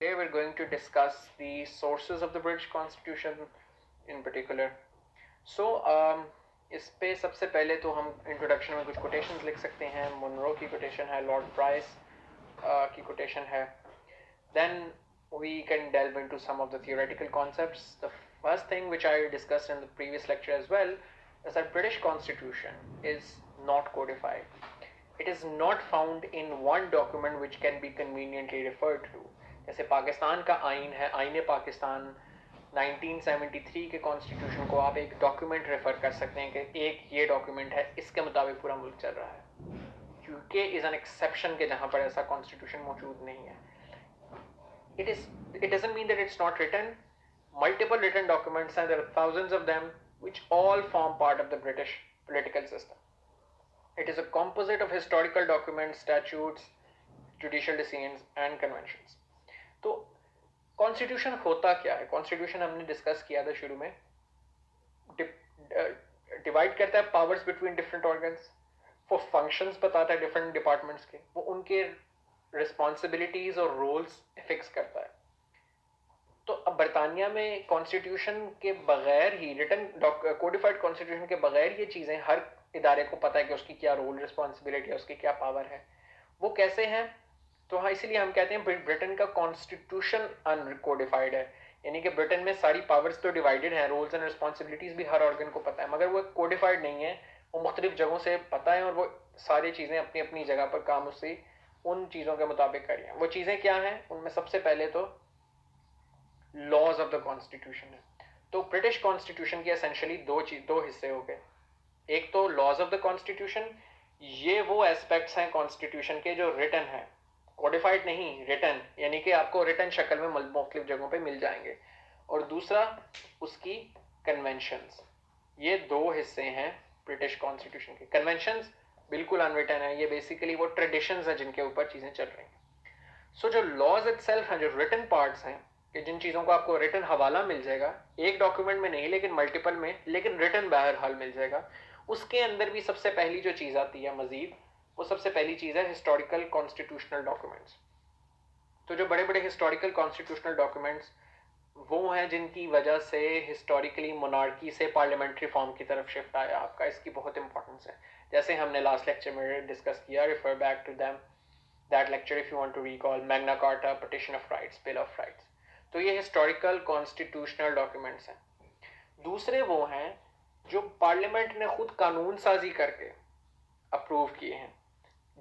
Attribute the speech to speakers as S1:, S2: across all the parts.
S1: Today we're going to discuss the sources of the British Constitution in particular. So इस पे सबसे पहले तो हम इंट्रोडक्शन में कुछ कोटेशंस लिख सकते हैं. मुनरो की कोटेशन है, लॉर्ड प्राइस की कोटेशन है. Then we can delve into some of the theoretical concepts. The first thing which I discussed in the previous lecture as well is that British Constitution is not codified. It is not found in one document which can be conveniently referred to. जैसे पाकिस्तान का आइन है, आइन पाकिस्तान 1973 के constitution को आप एक document refer कर सकते हैं कि एक ये डॉक्यूमेंट है, इसके मुताबिक पूरा मुल्क चल रहा है. यूके इज एन एक्सेप्शन के जहां पर ऐसा कॉन्स्टिट्यूशन मौजूद नहीं है. It doesn't mean that it's not written. Multiple written documents, and there are thousands of them, which all form part of the British political system. It is a composite of historical documents, statutes, judicial decisions and conventions. तो constitution होता क्या है? Constitution हमने discuss किया था शुरू में. Divide करता है पावर्स बिटवीन डिफरेंट ऑर्गन्स, वो फंक्शंस बताता है डिफरेंट डिपार्टमेंट्स के, वो उनके रिस्पॉन्सिबिलिटीज और रोल्स फिक्स करता है. तो अब बरतानिया में कॉन्स्टिट्यूशन के बगैर ही, रिटन कोडिफाइड कॉन्स्टिट्यूशन के बगैर ये चीज़ें हर इदारे को पता है कि उसकी क्या रोल रिस्पॉन्सिबिलिटी है, उसकी क्या पावर है. वो कैसे हैं? तो हाँ, इसीलिए हम कहते हैं ब्रिटेन का कॉन्स्टिट्यूशन अनकोडिफाइड है. यानी कि ब्रिटेन में सारी पावर्स तो डिवाइडेड हैं, रोल्स एंड रिस्पॉन्सिबिलिटीज भी हर ऑर्गन को पता है, मगर वो कोडिफाइड नहीं है. वो मुख्तलिफ जगहों से पता है और वो सारी चीज़ें अपनी अपनी जगह पर काम उससे उन चीज़ों के मुताबिक करिए. वो चीज़ें क्या हैं? उनमें सबसे पहले तो लॉज ऑफ द कॉन्स्टिट्यूशन है. तो ब्रिटिश कॉन्स्टिट्यूशन के एसेंशियली दो हिस्से हो गए. एक तो लॉज ऑफ द कॉन्स्टिट्यूशन, ये वो एस्पेक्ट्स हैं कॉन्स्टिट्यूशन के जो रिटन है, कोडिफाइड नहीं, रिटन, यानी कि आपको रिटन शक्ल में मुख्तलिफ जगहों पे मिल जाएंगे. और दूसरा उसकी कन्वेंशंस. ये दो हिस्से हैं ब्रिटिश कॉन्स्टिट्यूशन के. कन्वेंशंस बिल्कुल अनरिटन है, ये बेसिकली वो ट्रेडिशंस हैं जिनके ऊपर चीज़ें चल रही हैं. सो जो लॉज इटसेल्फ हैं, जो रिटन पार्ट्स हैं, कि जिन चीज़ों को आपको रिटन हवाला मिल जाएगा, एक डॉक्यूमेंट में नहीं लेकिन मल्टीपल में, लेकिन रिटन बहरहाल मिल जाएगा. उसके अंदर भी सबसे पहली जो चीज़ आती है मजीद, वो सबसे पहली चीज़ है हिस्टोरिकल कॉन्स्टिट्यूशनल डॉक्यूमेंट्स. तो जो बड़े बड़े हिस्टोरिकल कॉन्स्टिट्यूशनल डॉक्यूमेंट्स वो हैं जिनकी वजह से हिस्टोरिकली मोनार्की से पार्लियामेंट्री फॉर्म की तरफ शिफ्ट आया आपका, इसकी बहुत इंपॉर्टेंस है. जैसे हमने लास्ट लेक्चर में डिस्कस किया, refer back to them that lecture if you want to recall. Magna Carta, petition of rights, bill of rights. तो ये हिस्टोरिकल कॉन्स्टिट्यूशनल डॉक्यूमेंट्स हैं. दूसरे वो हैं जो पार्लियामेंट ने खुद कानून साजी करके अप्रूव किए हैं,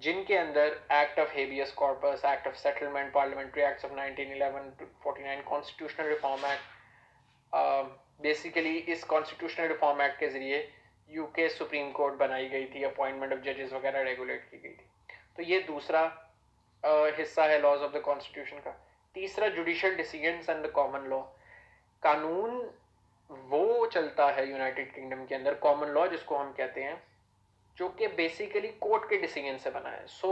S1: जिनके अंदर act of habeas corpus, act of settlement, parliamentary acts of 1911 to 49, constitutional reform act. Basically इस कॉन्स्टिट्यूशनल रिफॉर्म एक्ट के जरिए यूके सुप्रीम कोर्ट बनाई गई थी, अपॉइंटमेंट ऑफ जजेस वगैरह रेगुलेट की गई थी. तो ये दूसरा हिस्सा है लॉज ऑफ द कॉन्स्टिट्यूशन का. तीसरा judicial decisions and the common law. कानून वो चलता है यूनाइटेड किंगडम के अंदर, कॉमन लॉ जिसको हम कहते हैं, जो कि बेसिकली कोर्ट के डिसीजन से बना है. सो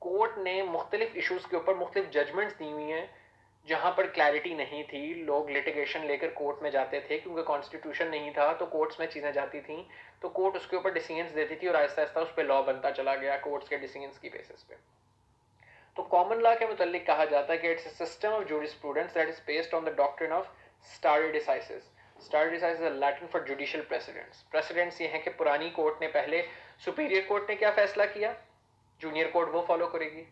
S1: कोर्ट ने मुख्तलिफ इशूज़ के ऊपर मुख्तलिफ जजमेंट्स दी हुई हैं. जहाँ पर क्लैरिटी नहीं थी, लोग लिटिगेशन लेकर कोर्ट में जाते थे, क्योंकि कॉन्स्टिट्यूशन नहीं था तो कोर्ट्स में चीज़ें जाती थी, तो कोर्ट उसके ऊपर डिसीजंस देती थी और आहिस्ता आहिस्ता उस पर लॉ बनता चला गया कोर्ट्स के डिसीजंस की बेसिस पे. तो कॉमन लॉ के मुतालिक कहा जाता है कि it's a system of jurisprudence that is based on the doctrine of stare decisis. Stare decisis is Latin for judicial precedents. Precedents ये हैं कि पुरानी कोर्ट ने पहले, सुपीरियर कोर्ट ने क्या फैसला किया, जूनियर कोर्ट वो फॉलो करेगी.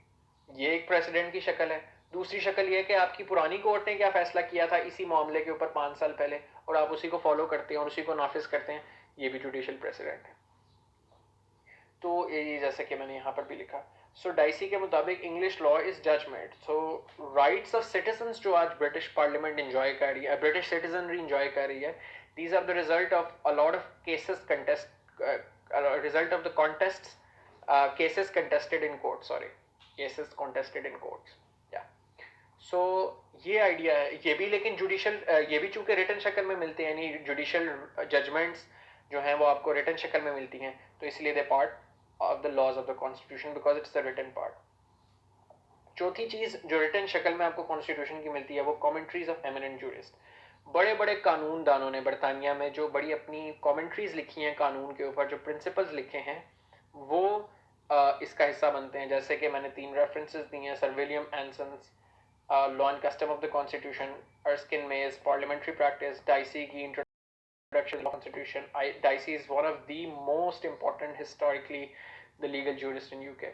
S1: ये एक प्रेसिडेंट की शक्ल है. दूसरी शक्ल ये है कि आपकी पुरानी कोर्ट ने क्या फैसला किया था इसी मामले के ऊपर 5 साल पहले, और आप उसी को फॉलो करते हैं और उसी को नाफिज करते हैं. ये भी जुडिशियल प्रेसिडेंट है. तो ये जैसे कि मैंने यहाँ पर भी लिखा. सो डाइसी के मुताबिक English law is judgement. So rights of citizens जो आज ब्रिटिश पार्लियामेंट इंजॉय कर रही है, ब्रिटिश सिटीजनरी इंजॉय कर रही है, these are the result of a lot of cases contest, result of the contest, cases contested in court, sorry, cases contested in courts. So ये idea है. ये भी लेकिन जुडिशियल, ये भी चूंकि रिटन शक्ल में मिलते हैं, यानी जुडिशियल जजमेंट्स जो हैं वो आपको रिटन शक्ल में मिलती हैं, तो इसलिए दे part of the laws of the constitution because it's the written part. चौथी चीज जो रिटन शक्ल में आपको कॉन्स्टिट्यूशन की मिलती है वो कमेंट्रीज ऑफ एमिनेंट जूरिस्ट. बड़े बड़े कानून दानों ने बरतानिया में जो बड़ी अपनी कमेंट्रीज लिखी हैं कानून के ऊपर, जो प्रिंसिपल्स लिखे हैं, वो इसका हिस्सा बनते हैं. जैसे कि मैंने 3 रेफरेंसेस दी हैं, sir William Anson's, law and custom of the constitution, Erskine May parliamentary practice, Dicey की introduction of the constitution. Dicey is one of the most important historically the legal jurist in UK.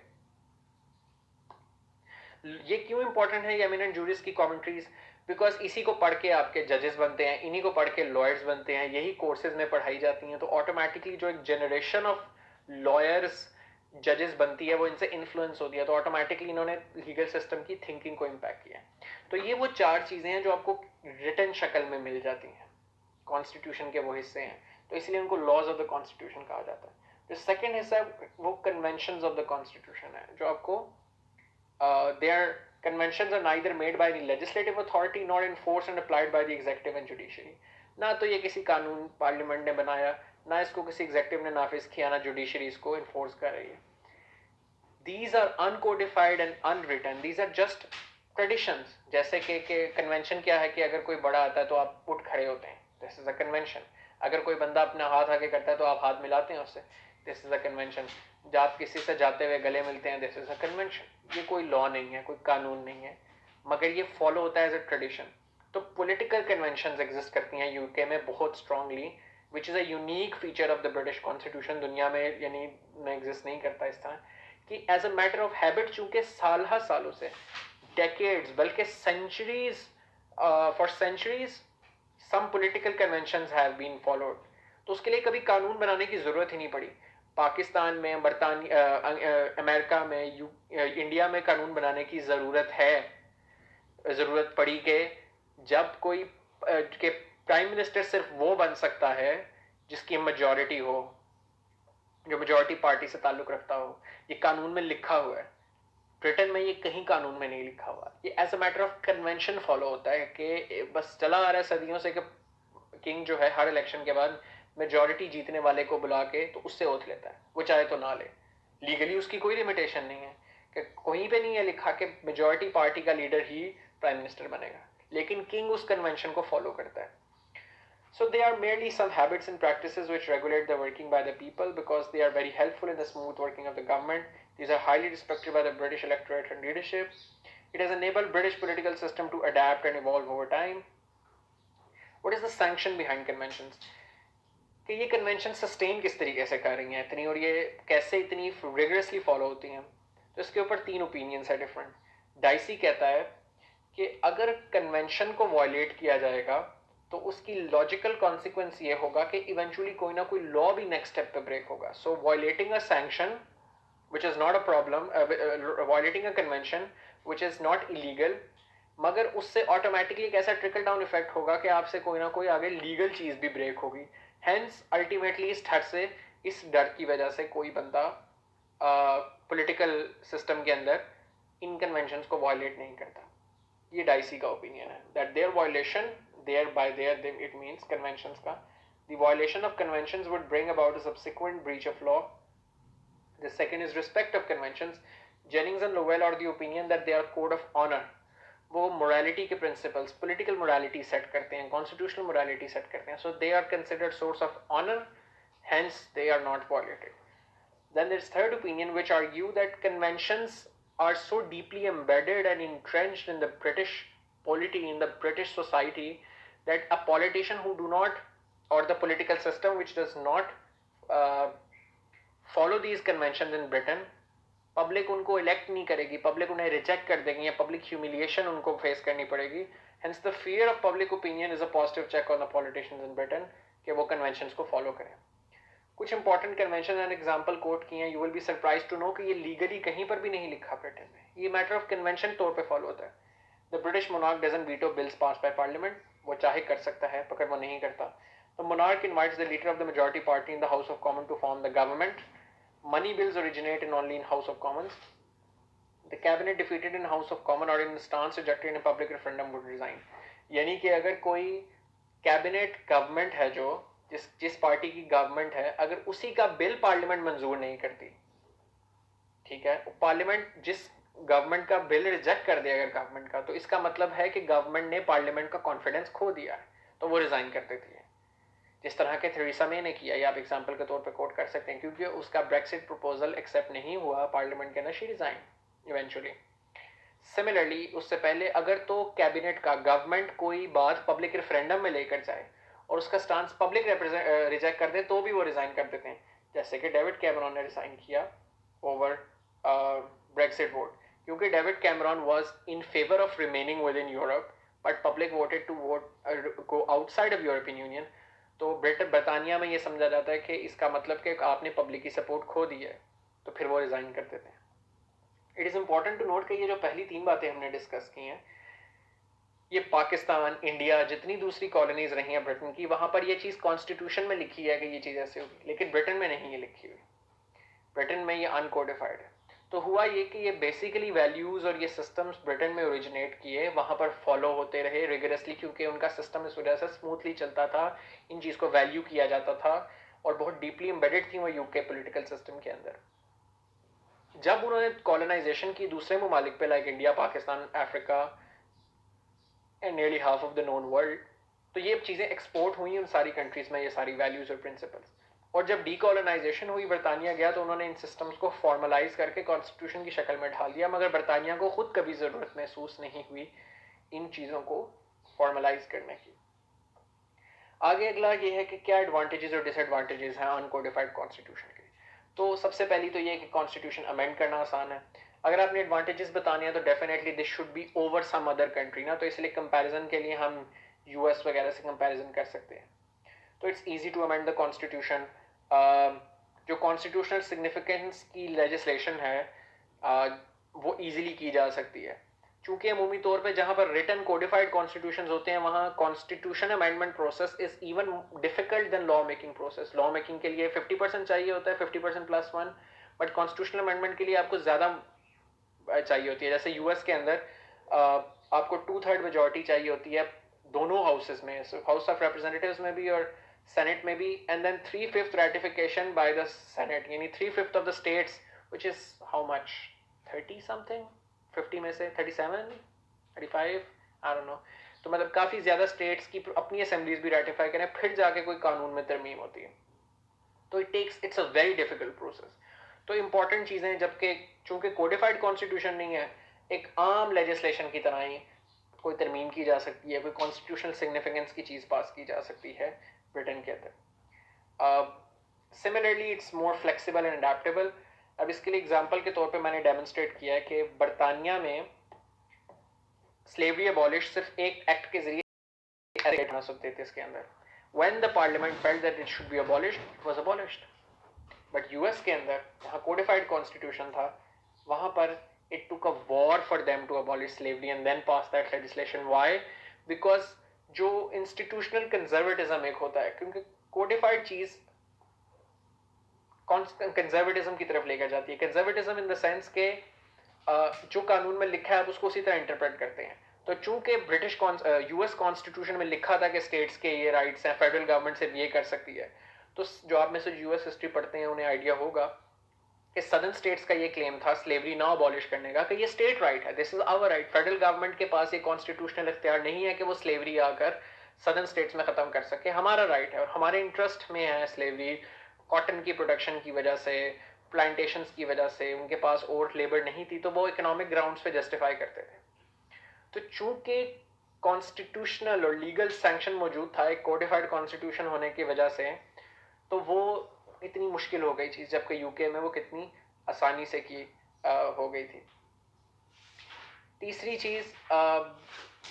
S1: ये क्यों important है ये eminent jurist की commentaries? Because इसी को पढ़ के आपके जजेस बनते हैं, इन्हीं को पढ़ के लॉयर्स बनते हैं, यही कोर्सेज में पढ़ाई जाती हैं, तो ऑटोमेटिकली जो एक जनरेशन ऑफ लॉयर्स जजेस बनती है वो इनसे इन्फ्लुएंस होती है, तो ऑटोमेटिकली इन्होंने लीगल सिस्टम की थिंकिंग को इम्पैक्ट किया है। तो ये वो चार चीज़ें हैं जो आपको रिटन शक्ल में मिल जाती हैं, कॉन्स्टिट्यूशन के वो हिस्से हैं, तो इसलिए उनको लॉज ऑफ द कॉन्स्टिट्यूशन कहा जाता है। जो सेकेंड हिस्सा है वो कन्वेंशन ऑफ द कॉन्स्टिट्यूशन है, जो आपको their conventions are neither made by the legislative authority nor enforced and applied by the executive and judiciary. ना तो ये किसी कानून पार्लियामेंट ने बनाया, ना इसको किसी एग्जेक्टिव ने नाफिज किया, ना जुडिशरी इसको इन्फोर्स कर रही है. These are uncodified and unwritten. These are just traditions. जैसे कि कन्वेंशन क्या है कि अगर कोई बड़ा आता है तो आप उठ खड़े होते हैं, दिस इज अ कन्वेंशन. अगर कोई बंदा अपना हाथ आगे करता है तो आप हाथ मिलाते हैं उससे, दिस इज अ कन्वेंशन. जब आप किसी से जाते हुए गले मिलते हैं, दिस इज अ कन्वेंशन. ये कोई लॉ नहीं है, कोई कानून नहीं है, मगर ये फॉलो होता है एज अ ट्रेडिशन. तो पॉलिटिकल कन्वेंशंस एग्जिस्ट करती हैं यूके में बहुत strongly, which is a unique feature of the British constitution. दुनिया में यानी में एग्जिस्ट नहीं करता इस तरह कि as a matter of habit, चूंकि सालों से, डेकेड्स बल्कि centuries, for centuries some political conventions have been followed. तो उसके लिए कभी कानून बनाने की ज़रूरत ही नहीं पड़ी. पाकिस्तान में, बरतानिया, अमेरिका में, इंडिया में कानून बनाने की ज़रूरत पड़ी कि जब कोई के प्राइम मिनिस्टर सिर्फ वो बन सकता है जिसकी मेजॉरिटी हो, जो मेजॉरिटी पार्टी से ताल्लुक रखता हो. ये कानून में लिखा हुआ है. ब्रिटेन में ये कहीं कानून में नहीं लिखा हुआ. ये as a matter of convention follow होता है कि बस चला आ रहा है सदियों से कि किंग जो है हर इलेक्शन के बाद मेजॉरिटी जीतने वाले को बुला के तो उससे ओथ लेता है, वो चाहे तो ना ले. लीगली उसकी कोई लिमिटेशन नहीं है कि कहीं पे नहीं है लिखा कि मेजॉरिटी पार्टी का लीडर ही प्राइम मिनिस्टर बनेगा, लेकिन किंग उस कन्वेंशन को फॉलो करता है. So they are merely some habits and practices which regulate the working by the people because they are very helpful in the smooth working of the government. These are highly respected by the British electorate and leadership. It has enabled British political system to adapt and evolve over time. What is the sanction behind conventions? कि ये convention sustain किस तरीके से कर रही हैं इतनी, और ये कैसे इतनी रिगरसली फॉलो होती हैं? तो इसके ऊपर 3 ओपिनियंस है डिफरेंट. डाइसी कहता है कि अगर कन्वेंशन को वायलेट किया जाएगा तो उसकी लॉजिकल कॉन्सिक्वेंस ये होगा कि इवेंचुअली कोई ना कोई लॉ भी नेक्स्ट स्टेप पे ब्रेक होगा. So violating a sanction which is not a problem, violating a convention which is not illegal, मगर उससे ऑटोमेटिकली एक ऐसा ट्रिकल डाउन इफेक्ट होगा कि आपसे कोई ना कोई आगे लीगल चीज़ भी ब्रेक होगी. हेंस अल्टीमेटली इस डर की वजह से कोई बंदा पॉलिटिकल सिस्टम के अंदर इन कन्वेंशंस को वायलेट नहीं करता. ये डाइसी का ओपिनियन है that there violation, there by there it means conventions का, the violation of conventions would bring about a subsequent breach of law. The second is respect of conventions. Jennings and Lowell are the opinion that they are code of honor. वो morality के principles, political morality set करते हैं, constitutional morality set करते हैं. So they are considered source of honor, hence they are not violated. Then there's third opinion which argue that conventions are so deeply embedded and entrenched in the British polity, in the British society, that a politician who do not, or the political system which does not follow these conventions in Britain, public उनको elect नहीं करेगी, public उन्हें reject कर देगी, या public humiliation उनको face करनी पड़ेगी. Hence the fear of public opinion is a positive check on the politicians in Britain कि वो कन्वेंशंस को फॉलो करें. कुछ important convention and example quote किए हैं. You will be surprise to know कि ये लीगली कहीं पर भी नहीं लिखा ब्रिटेन में. ये मैटर ऑफ कन्वेंशन तौर पे फॉलो होता है. The British monarch doesn't veto bills pass by parliament. वो चाहे कर सकता है, मगर वो नहीं करता. The monarch invites the leader of the majority party in the house of common to form the government. Money bills originate only in House of Commons. The cabinet defeated in House of Commons or in stance rejected in a public referendum would resign. यानी कि अगर कोई cabinet government है, जो जिस party की government है, अगर उसी का बिल पार्लियामेंट मंजूर नहीं करती, ठीक है, पार्लियामेंट जिस गवर्नमेंट का बिल रिजेक्ट कर दिया अगर गवर्नमेंट का, तो इसका मतलब है कि गवर्नमेंट ने पार्लियामेंट का कॉन्फिडेंस खो दिया है, तो वो रिजाइन कर देती है. जिस तरह के थेरेसा मे ने किया, या आप एग्जांपल के तौर पे कोट कर सकते हैं, क्योंकि उसका ब्रेक्सिट प्रपोजल एक्सेप्ट नहीं हुआ पार्लियामेंट के अंदर, शी रिजाइन इवेंचुअली. सिमिलरली उससे पहले अगर तो कैबिनेट का गवर्नमेंट कोई बात पब्लिक रेफरेंडम में लेकर जाए और उसका स्टांस पब्लिक रिजेक्ट कर दे तो भी वो रिजाइन कर देते हैं, जैसे कि डेविड कैमरॉन ने रिजाइन किया ओवर ब्रेक्सिट वोट, क्योंकि David Cameron was in favour of remaining within Europe but public voted to vote go outside of European Union. तो ब्रिटानिया में ये समझा जाता है कि इसका मतलब कि आपने पब्लिक की सपोर्ट खो दी है, तो फिर वो रिजाइन कर देते हैं। It is important to note कि ये जो पहली 3 बातें हमने डिस्कस की हैं, ये पाकिस्तान, इंडिया, जितनी दूसरी कॉलोनीज रही हैं ब्रिटेन की, वहां पर ये चीज़ कॉन्स्टिट्यूशन में लिखी है कि ये चीज़ ऐसे होगी, लेकिन ब्रिटेन में नहीं ये लिखी हुई, ब्रिटेन में ये अनकोडिफाइड है। तो हुआ ये कि ये बेसिकली वैल्यूज़ और ये सिस्टम्स ब्रिटेन में ओरिजिनेट किए, वहाँ पर फॉलो होते रहे रिगरसली, क्योंकि उनका सिस्टम इस वजह से स्मूथली चलता था, इन चीज़ को वैल्यू किया जाता था और बहुत डीपली एम्बेडेड थी वो यूके पॉलिटिकल सिस्टम के अंदर। जब उन्होंने कॉलोनाइजेशन की दूसरे ममालिक पे, like India, Pakistan, Africa and nearly half of the known world, तो ये चीज़ें एक्सपोर्ट हुई उन सारी कंट्रीज में, ये सारी वैल्यूज और प्रिंसिपल्स। और जब डीकॉलोनाइजेशन हुई, बरतानिया गया, तो उन्होंने इन सिस्टम्स को फॉर्मलाइज करके कॉन्स्टिट्यूशन की शक्ल में ढाल दिया, मगर बरतानिया को खुद कभी ज़रूरत महसूस नहीं हुई इन चीज़ों को फॉर्मलाइज करने की। आगे अगला ये है कि क्या एडवांटेजेस और डिसएडवांटेजेस हैं अनकोडिफाइड कॉन्स्टिट्यूशन के। तो सबसे पहली तो ये कि कॉन्स्टिट्यूशन अमेंड करना आसान है। अगर आपने एडवांटेजेस बताने हैं तो definitely this should be over some other country ना, तो इसलिए कंपैरिजन के लिए हम यूएस वगैरह से कंपैरिजन कर सकते हैं। तो it's easy to amend the constitution. जो कॉन्स्टिट्यूशनल सिग्निफिकेंस की लेजिस्लेशन है वो ईजिली की जा सकती है, चूंकि अमूमी तौर पे जहां पर रिटन कोडिफाइड कॉन्स्टिट्यूशन होते हैं वहां constitution amendment process is even difficult than law making process. Law making के लिए 50% चाहिए होता है, 50% +1, बट कॉन्स्टिट्यूशनल अमेंडमेंट के लिए आपको ज़्यादा चाहिए होती है। जैसे यूएस के अंदर आपको 2/3 मेजॉरिटी चाहिए होती है दोनों हाउसेस में, हाउस ऑफ रिप्रेजेंटेटिव्स में भी और सेनेट में भी, and then 3/5 ratification by the senate, यानी 3/5 of the states, which is how much, 30 something, 50 में से 37, 35, आई डोंट नो। तो मतलब काफ़ी ज़्यादा स्टेट्स की अपनी असेंबलीज भी रेटिफाई करें, फिर जाके कोई कानून में तरमीम होती है। तो it's a very difficult process. तो इंपॉर्टेंट चीज़ें, जबकि चूंकि कोडिफाइड कॉन्स्टिट्यूशन नहीं है, एक आम लेजिस्लेशन की तरह ही कोई तरमीम की जा सकती है, कोई कॉन्स्टिट्यूशनल सिग्निफिकेंस की चीज़ पास की जा सकती है ब्रिटेन के अंदर। Similarly it's more flexible and adaptable. अब इसके लिए एग्जांपल के तौर पे मैंने डेमोन्स्ट्रेट किया है कि बरतानिया में स्लेवरी अबॉलिश सिर्फ एक एक्ट के जरिए बना सकते थे इसके अंदर। When the parliament felt that it should be abolished, it was abolished. But US के अंदर जहाँ codified constitution था, वहाँ पर it took a war for them to abolish slavery and then pass that legislation. Why? Because जो institutional conservatism एक होता है, क्योंकि codified चीज़ कंजर्वेटिज्म की तरफ लेकर जाती है। कंजर्वेटिज्म इन द सेंस के जो कानून में लिखा है आप उसको उसी तरह इंटरप्रेट करते हैं। तो चूंकि ब्रिटिश यूएस कॉन्स्टिट्यूशन में लिखा था कि स्टेट्स के ये राइट्स हैं, फेडरल गवर्नमेंट सिर्फ ये कर सकती है, तो जो आप में से यूएस हिस्ट्री पढ़ते हैं उन्हें आइडिया होगा कि सदर्न स्टेट्स का ये क्लेम था स्लेवरी ना अबॉलिश करने का, कि ये स्टेट राइट है, this is our right. Federal government के पास ये कॉन्स्टिट्यूशनल इख्तियार नहीं है कि वो स्लेवरी आकर सदर्न स्टेट्स में ख़त्म कर सके, हमारा राइट है और हमारे इंटरेस्ट में है स्लेवरी। कॉटन की प्रोडक्शन की वजह से, प्लांटेशंस की वजह से उनके पास और लेबर नहीं थी, तो वो इकोनॉमिक ग्राउंड्स पे जस्टिफाई करते थे। तो चूंकि कॉन्स्टिट्यूशनल और लीगल सैंक्शन मौजूद था एक कोडिफाइड कॉन्स्टिट्यूशन होने की वजह से, तो वो इतनी मुश्किल हो गई चीज़, जबकि यूके में वो कितनी आसानी से की हो गई थी। तीसरी चीज़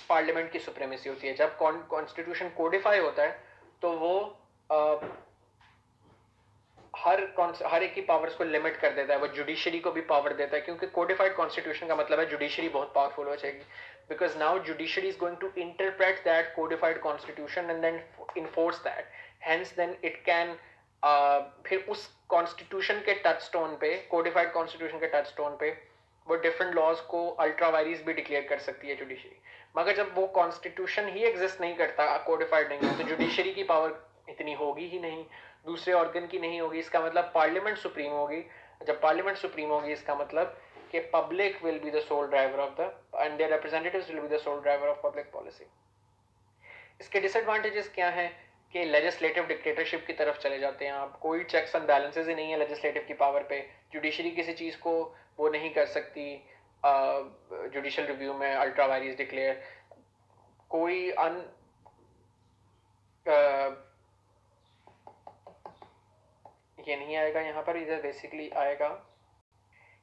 S1: पार्लियामेंट की सुप्रीमेसी होती है। जब कॉन्स्टिट्यूशन कोडिफाई होता है तो वो हर एक की पावर्स को लिमिट कर देता है, वो जुडिशरी को भी पावर देता है, क्योंकि कोडिफाइड कॉन्स्टिट्यूशन का मतलब है जुडिशरी बहुत पावरफुल हो जाएगी, because now judiciary is going to interpret that codified constitution and then enforce that, hence then it can फिर उस कॉन्स्टिट्यूशन के टच स्टोन पे, कोडिफाइड कॉन्स्टिट्यूशन के टच स्टोन पे वो डिफरेंट लॉज को अल्ट्रा वायरीज भी डिक्लेयर कर सकती है जुडिशरी। मगर जब वो कॉन्स्टिट्यूशन ही एग्जिस्ट नहीं करता, कोडिफाइड नहीं है, तो जुडिशरी की पावर इतनी होगी ही नहीं, दूसरे ऑर्गन की नहीं होगी। इसका मतलब पार्लियामेंट सुप्रीम होगी। जब पार्लियामेंट सुप्रीम होगी इसका मतलब कि public will be the sole driver of the and their representatives will be the sole driver of public policy. इसके डिसएडवांटेजेस क्या हैं कि लेजिस्लेटिव डिक्टेटरशिप की तरफ चले जाते हैं आप, कोई चेक्स एंड बैलेंसेस ही नहीं है लेजिस्लेटिव की पावर पे, जुडिशरी किसी चीज़ को वो नहीं कर सकती, जुडिशल रिव्यू में अल्ट्रा वायरिस डिक्लेयर, कोई ये नहीं आएगा यहाँ पर, इधर बेसिकली आएगा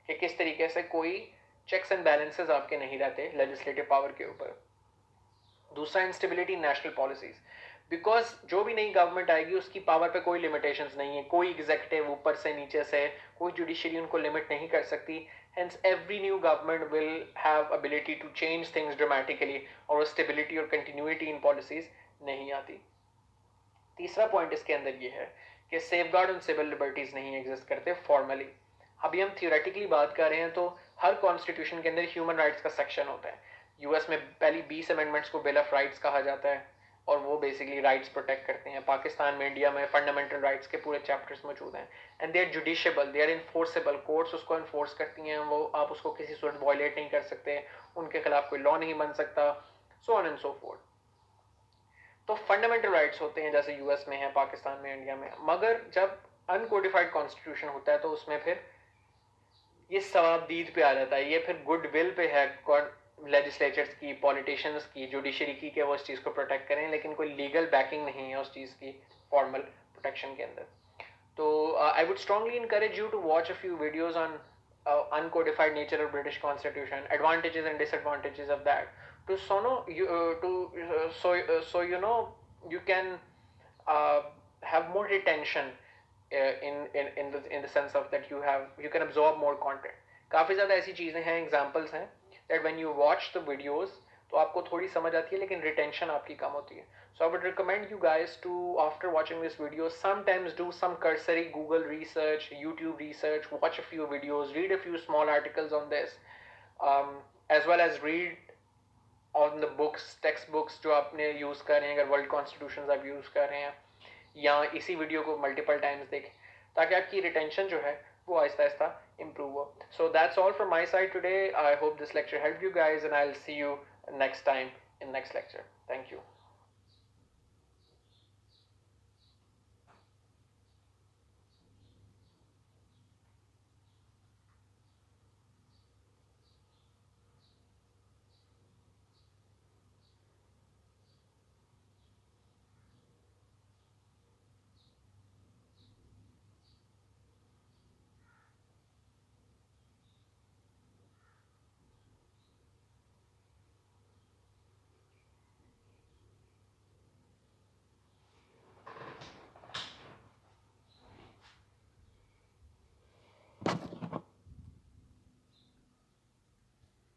S1: कि किस तरीके से कोई चेक्स एंड बैलेंसेस आपके नहीं रहते लेजिस्लेटिव पावर के ऊपर। दूसरा, इंस्टेबिलिटी नेशनल पॉलिसीज, बिकॉज जो भी नई गवर्नमेंट आएगी उसकी पावर पे कोई लिमिटेशंस नहीं है, कोई एग्जीक्यूटिव ऊपर से नीचे से, कोई जुडिशरी उनको लिमिट नहीं कर सकती। Hence every new government will have ability to change things dramatically, और स्टेबिलिटी और कंटिन्यूटी इन पॉलिसीज नहीं आती। तीसरा पॉइंट इसके अंदर ये है कि सेफगार्ड ऑन सिविल लिबर्टीज नहीं एग्जिस्ट करते फॉर्मली। अभी हम थियोरेटिकली बात कर रहे हैं तो हर कॉन्स्टिट्यूशन के अंदर ह्यूमन राइट्स का सेक्शन होता है। यूएस में पहली 20 अमेंडमेंट्स को बिल ऑफ राइट्स कहा जाता है, और वो बेसिकली राइट्स प्रोटेक्ट करते हैं। पाकिस्तान में, इंडिया में फंडामेंटल राइट्स के पूरे चैप्टर्स मौजूद हैं, and they are justiciable, they are enforceable, courts उसको इन्फोर्स करती हैं, वो आप उसको किसी सूरत वायलेट नहीं कर सकते, उनके खिलाफ कोई लॉ नहीं बन सकता, so on and so fourth. तो फंडामेंटल राइट्स होते हैं जैसे यूएस में है, पाकिस्तान में, इंडिया में। मगर जब अनकोडिफाइड कॉन्स्टिट्यूशन होता है तो उसमें फिर ये सवाबदीद पे आ जाता है, ये फिर गुडविल पे है लेजिस्लेचर्स की, पॉलिटिशियंस की, जुडिशरी की, कि वो इस चीज़ को प्रोटेक्ट करें, लेकिन कोई लीगल बैकिंग नहीं है उस चीज़ की फॉर्मल प्रोटेक्शन के अंदर। तो I would strongly encourage you to watch a few videos on uncodified nature of British Constitution, advantages and disadvantages of that. To so know you so you know you can uh, have more retention in the sense of that you can absorb more content. काफ़ी ज़्यादा ऐसी चीज़ें हैं, examples हैं that when you watch the videos तो आपको थोड़ी समझ आती है, लेकिन रिटेंशन आपकी कम होती है. So I would recommend you guys to, after watching this video, sometimes do some cursory Google research, YouTube research, watch a few videos, read a few small articles on this, as well as read on the books, text books जो आपने use कर रहे हैं, अगर world constitution आप use कर रहे हैं, या इसी वीडियो को मल्टीपल टाइम्स देखें, ताकि आपकी रिटेंशन जो है वो आहिस्ता आहिस्ता improve हो. So that's all from my side today. I hope this lecture helped you guys, and I'll see you next time in next lecture. Thank you.